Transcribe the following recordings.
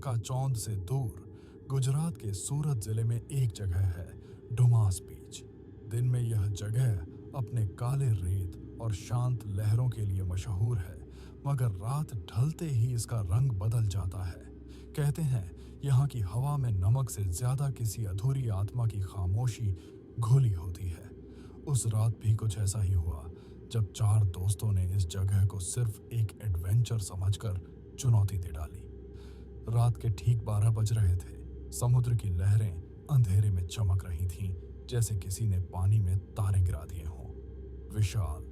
चकाचौंध से दूर गुजरात के सूरत जिले में एक जगह है, डुमास बीच। दिन में यह जगह अपने काले रेत और शांत लहरों के लिए मशहूर है, मगर रात ढलते ही इसका रंग बदल जाता है। कहते हैं यहाँ की हवा में नमक से ज्यादा किसी अधूरी आत्मा की खामोशी घुली होती है। उस रात भी कुछ ऐसा ही हुआ, जब चार दोस्तों ने इस जगह को सिर्फ एक एडवेंचर समझकर चुनौती दे डाली। रात के ठीक 12 बज रहे थे। समुद्र की लहरें अंधेरे में चमक रही थीं, जैसे किसी ने पानी में तारे गिरा दिए हों। विशाल,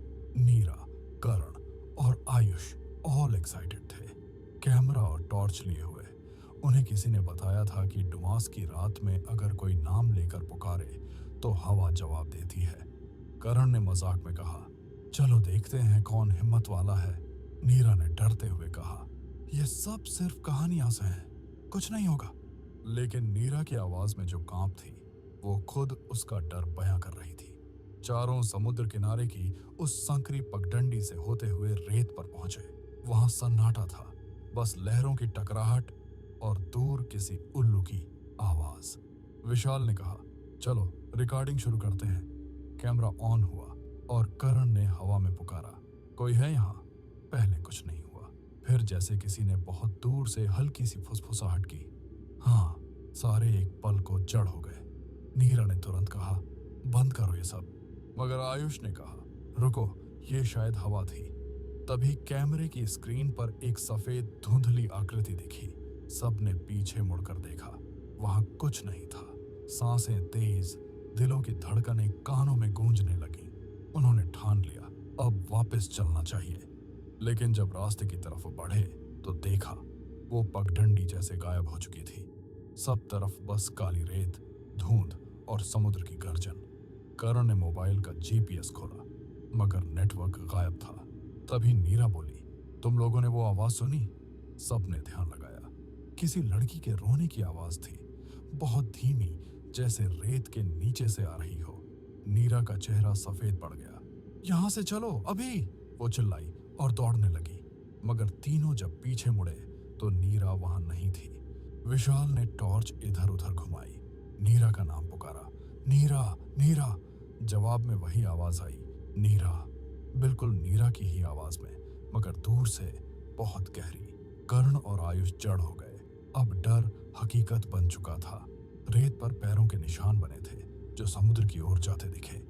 नीरा, करण और आयुष ऑल एक्साइटेड थे, कैमरा और टॉर्च लिए हुए। उन्हें किसी ने बताया था कि डुमास की रात में अगर कोई नाम लेकर पुकारे तो हवा जवाब देती है। करण ने मजाक में कहा, चलो देखते हैं कौन हिम्मत वाला है। नीरा ने डरते हुए कहा, यह सब सिर्फ कहानियां से हैं, कुछ नहीं होगा। लेकिन नीरा की आवाज में जो कांप थी, वो खुद उसका डर बयां कर रही थी। चारों समुद्र किनारे की उस संकरी पगडंडी से होते हुए रेत पर पहुंचे। वहां सन्नाटा था, बस लहरों की टकराहट और दूर किसी उल्लू की आवाज। विशाल ने कहा, चलो रिकॉर्डिंग शुरू करते हैं। कैमरा ऑन हुआ और करण ने हवा में पुकारा, कोई है यहाँ? पहले कुछ नहीं हुआ। फिर जैसे किसी ने बहुत दूर से हल्की सी फुसफुसाहट की। हाँ, सारे एक पल को जड़ हो गए। नीरा ने तुरंत कहा, बंद करो ये सब। मगर आयुष ने कहा, रुको, ये शायद हवा थी। तभी कैमरे की स्क्रीन पर एक सफेद धुंधली आकृति दिखी। सबने पीछे मुड़कर देखा, वहां कुछ नहीं था। सांसें तेज, दिलों की धड़कनें कानों में गूंजने लगी। उन्होंने ठान लिया, अब वापस चलना चाहिए। लेकिन जब रास्ते की तरफ बढ़े तो देखा वो पगडंडी जैसे गायब हो चुकी थी। सब तरफ बस काली रेत, धुंध और समुद्र की गर्जन। करण ने मोबाइल का जीपीएस खोला, मगर नेटवर्क गायब था। तभी नीरा बोली, तुम लोगों ने वो आवाज सुनी? सबने ध्यान लगाया। किसी लड़की के रोने की आवाज थी, बहुत धीमी, जैसे रेत के नीचे से आ रही हो। नीरा का चेहरा सफेद पड़ गया। यहां से चलो अभी, वो चिल्लाई और दौड़ने लगी। मगर तीनों जब पीछे मुड़े तो नीरा वहां नहीं थी। विशाल ने टॉर्च इधर उधर घुमाई, नीरा का नाम पुकारा, नीरा, नीरा। जवाब में वही आवाज आई, नीरा। बिल्कुल नीरा की ही आवाज में, मगर दूर से, बहुत गहरी। कर्ण और आयुष जड़ हो गए। अब डर हकीकत बन चुका था। रेत पर पैरों के निशान बने थे, जो समुद्र की ओर जाते दिखे।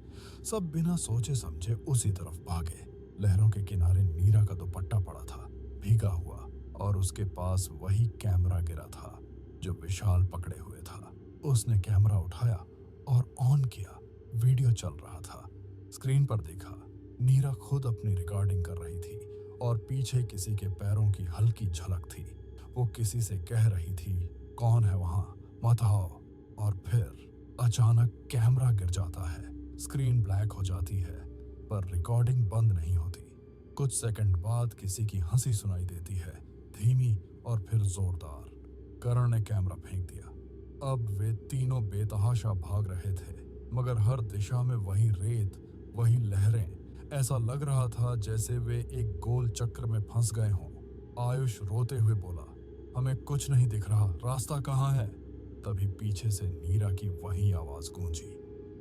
सब बिना सोचे समझे उसी तरफ भागे। लहरों के किनारे नीरा का दुपट्टा पड़ा था, भीगा हुआ, और उसके पास वही कैमरा गिरा था जो विशाल पकड़े हुए था। उसने कैमरा उठाया और ऑन किया। वीडियो चल रहा था। स्क्रीन पर देखा, नीरा खुद अपनी रिकॉर्डिंग कर रही थी और पीछे किसी के पैरों की हल्की झलक थी। वो किसी से कह रही थी, कौन है वहां, मत आओ। और फिर अचानक कैमरा गिर जाता है, स्क्रीन ब्लैक हो जाती है, पर रिकॉर्डिंग बंद नहीं होती। कुछ सेकंड बाद किसी की हंसी सुनाई देती है, धीमी और फिर जोरदार। करण ने कैमरा फेंक दिया। अब वे तीनों बेतहाशा भाग रहे थे, मगर हर दिशा में वही रेत, वही लहरें। ऐसा लग रहा था जैसे वे एक गोल चक्र में फंस गए हों। आयुष रोते हुए बोला, हमें कुछ नहीं दिख रहा, रास्ता कहाँ है? तभी पीछे से नीरा की वही आवाज गूंजी,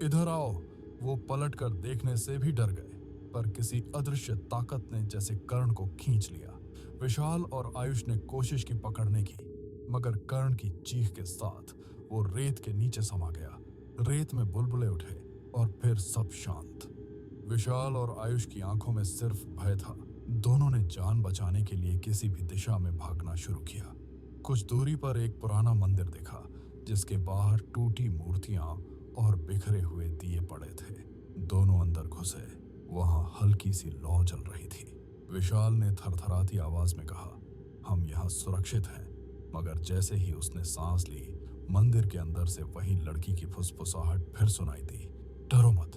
इधर आओ। वो पलट कर देखने से भी डर गए, पर किसी अदृश्य ताकत ने जैसे कर्ण को खींच लिया। विशाल और आयुष ने कोशिश की पकड़ने की, मगर कर्ण की चीख के साथ वो रेत के नीचे समा गया। रेत में बुलबुले उठे और फिर सब शांत। विशाल और आयुष की आंखों में सिर्फ भय था। दोनों ने जान बचाने के लिए किसी भी दिशा में भागना शुरू किया। कुछ दूरी पर एक पुराना मंदिर दिखा, जिसके बाहर टूटी मूर्तियां और बिखरे हुए दिए पड़े थे। दोनों अंदर घुसे। वहां हल्की सी लौ जल रही थी। विशाल ने थरथराती आवाज में कहा, हम यहाँ सुरक्षित हैं। मगर जैसे ही उसने सांस ली, मंदिर के अंदर से वही लड़की की फुसफुसाहट फिर सुनाई दी, डरो मत,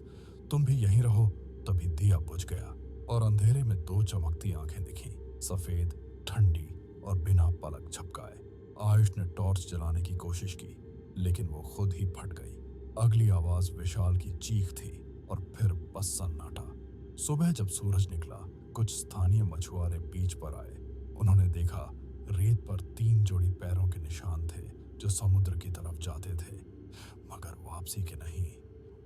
तुम भी यहीं रहो। तभी दिया बुझ गया और अंधेरे में दो चमकती आंखें दिखीं, सफेद, ठंडी और बिना पलक झपकाए। आयुष ने टॉर्च जलाने की कोशिश की, लेकिन वो खुद ही फट गई। अगली आवाज विशाल की चीख थी और फिर बस सन्नाटा। सुबह जब सूरज निकला, कुछ स्थानीय मछुआरे बीच पर आए। उन्होंने देखा रेत पर 3 जोड़ी पैरों के निशान थे जो समुद्र की तरफ जाते थे, मगर वापसी के नहीं।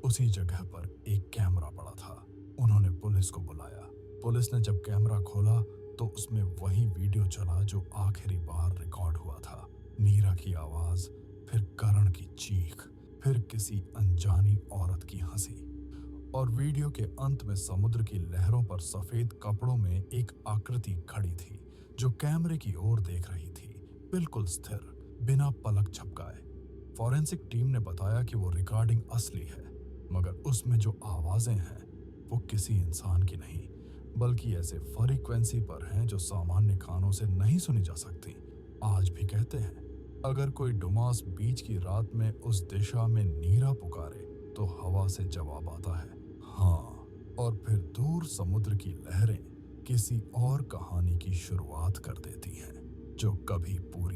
उसी जगह पर एक कैमरा पड़ा था। उन्होंने पुलिस को बुलाया। पुलिस ने जब कैमरा खोला तो उसमें वही वीडियो चला जो आखिरी बार रिकॉर्ड हुआ था। नीरा की आवाज, फिर करण की चीख, फिर किसी अनजानी औरत की हंसी। और वीडियो के अंत में समुद्र की लहरों पर सफेद कपड़ों में एक आकृति खड़ी थी जो कैमरे की ओर देख रही थी, बिल्कुल स्थिर, बिना पलक झपकाए। फॉरेंसिक टीम ने बताया कि वो रिकॉर्डिंग असली है, मगर उसमें जो आवाजें हैं वो किसी इंसान की नहीं, बल्कि ऐसे फ्रीक्वेंसी पर हैं जो सामान्य कानों से नहीं सुनी जा सकती। आज भी कहते हैं, अगर कोई डुमास बीच की रात में उस दिशा में नीरा पुकारे तो हवा से जवाब आता है हाँ, और फिर दूर समुद्र की लहरें किसी और कहानी की शुरुआत कर देती हैं जो कभी पूरी